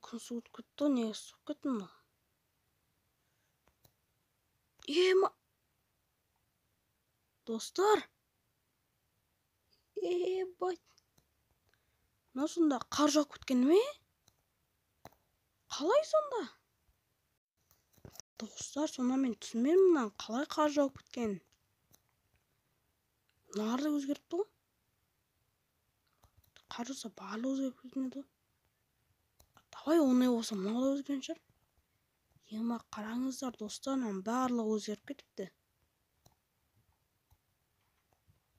Күн суытып кетті, не суып кетті мынау? Ема! Достар! Бай! Мынау сонда қар жауып кеткен ме? Қалай сонда? Достар, сонда мен түсінбедім мынаны қалай қар жауып кеткен. Мыналар да өзгеріпті ғой. Қар жауса барлығы өзгеріп кететін еді ғой. Давай оңай болса мынау да өзгерген шығар. Ема, қараңыздар достар, мынаның барлығы өзгеріп кетіпті.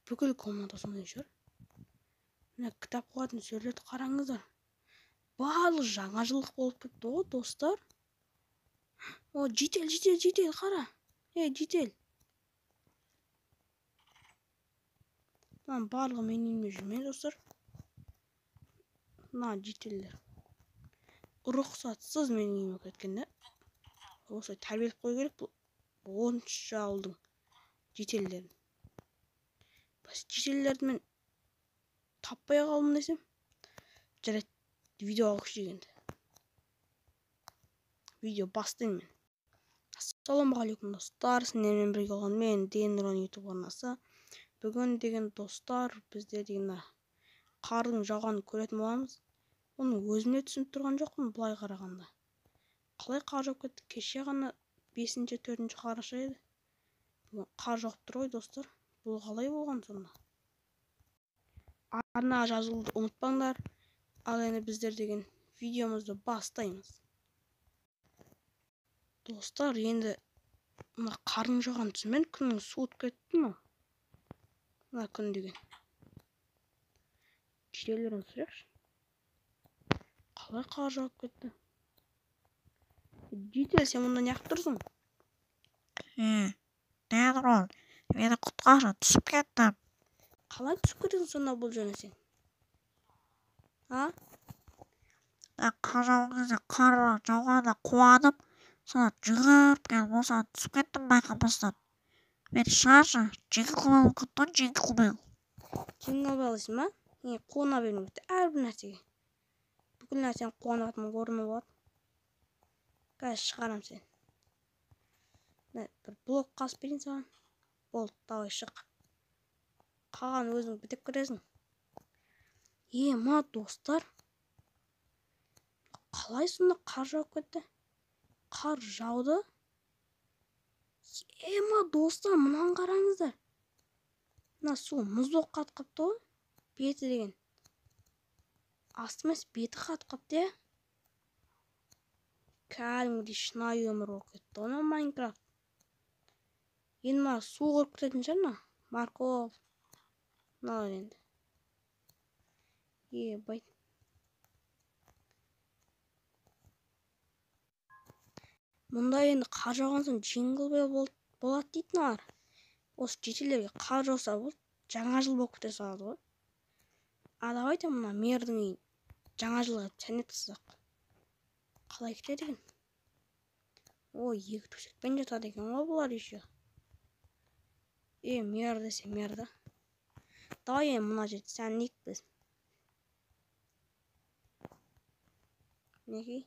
Бүкіл комната сондай шығар. Мына кітап қоятын сөйлерді қараңыздар. Барлығы жаңа жылдық болып кетті ғой достар. Жетел, қара. Жетел. Мынаның барлығы менің үйіме жүрмей достар. Мына жетелдер рұқсатсыз менің үйіме кеткен, да? Осылай тәрбиелеп қою керек бұл 10-ші ауылдың жетелдерін. Жетелдерді мен таппай қалдым десем, жарайды, видео алғыш дегенді. Видео бастаймын мен. Ассалаумағалейкум достар, сіздермен бірге болған мен Денрон YouTube арнасы. Бүгін деген достар, біздер деген қардың жауғанын көретін боламыз. Оны өзіме түсініп тұрған жоқпын былай қарағанда. Қалай қар жауып кетті? Кеше ғана 5-4 қараша еді. Бүгін қар жауып тұр ғой достар. Бұл қалай болған сонда? Арнаға жазылуды ұмытпаңдар. Ал енді біздер деген видеомызды бастаймыз. Достар, енді мына қардың жауған түсімен күннің суытып кетті ме? Мына күн деген. Жетелерін сұрайықшы. Қалай қар жауып кетті? Жетел, сен мұнда неғып тұрсың? Денрон, мені құтқаршы, түсіп кеттім. Қалай түсіп кетесің сонда бұл жеріне сен? Қар жауған кезде қар жауғанда қуанып, сонда жүгіріп келіп осыған түсіп кеттім байқамастан. Мені шығаршы, жеңіл құтты, жеңіл құбыл. Жеңіл аласың ба? Қуана бермей кетті әрбір нәрсеге. Бүкіл нәрсені қуанатынын көрме болады. Қазір шығарам сен. Бір блок қасып берейін саған. Болды, давай шық. Қалған өзің бітіп көресің. Ма достар. Қалай сонда қар жауып кетті? Қар жауды. Ма достар, мұнан қараңыздар. Мына су мұз болып қатып қапты ғой. Беті деген. Асты емес, беті қатып қапты, е? Кәдімгідей шынайы өмір болып кетті ғой Майнкрафт. Енді мына су қорып кететін шығар мына. Марков. Мыналар енді. Бай. Мұнда енді қар жауған соң джингл бел болады дейді мыналар. Осы жетелерге қар жауса болды, жаңа жыл болып кете салады ғой. Давайте мына мердің үйін жаңа жылға сәнет тастасақ. Қалай кетеді екен? Екі төсекпен жатады екен ғой бұлар еще. Мер десе мер да. Давай мына жерді сәнейік біз. Мінекей.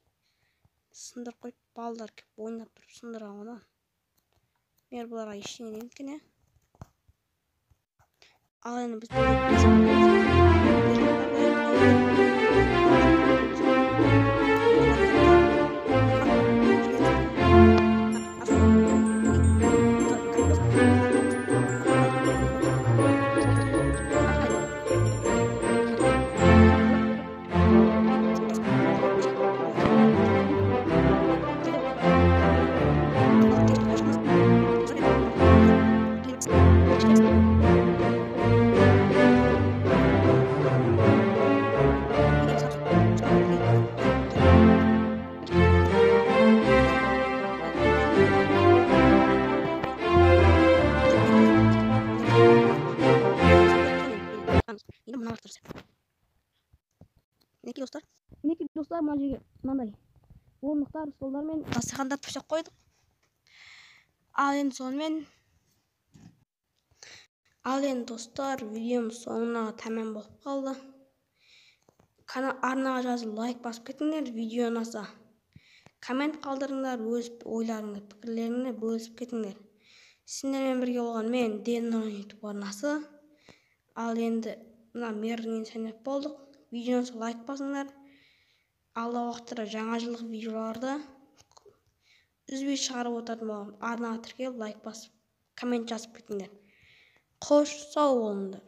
Сындырып қойып, балдар кеп ойнап тұрып сындырған ғой да. Мер бұларға ештеңе демейді екен, Ал енді біз Мінекей достар, мына жерге мынандай орындықтар, столдар мен дастархандар төсеп қойдық. Ал енді сонымен Ал енді достар, видеомыз соңына тәмам болып қалды. Арнаға жазып лайк басып кетіңдер, видео ұнаса. Коммент қалдырыңдар, өз ойларыңды, пікірлеріңді бөлісіп кетіңдер. Сіздермен бірге болған мен Деннон YouTube арнасы. Ал енді мына мерден сәнеп болдық. Видеоңызға лайк басыңдар. Алда уақыттарда жаңа жылдық видеоларды үзбей шығарып отыратын боламын. Арнаға тіркеліп лайк басып, коммент жазып кетіңдер. Қош, сау болыңдар.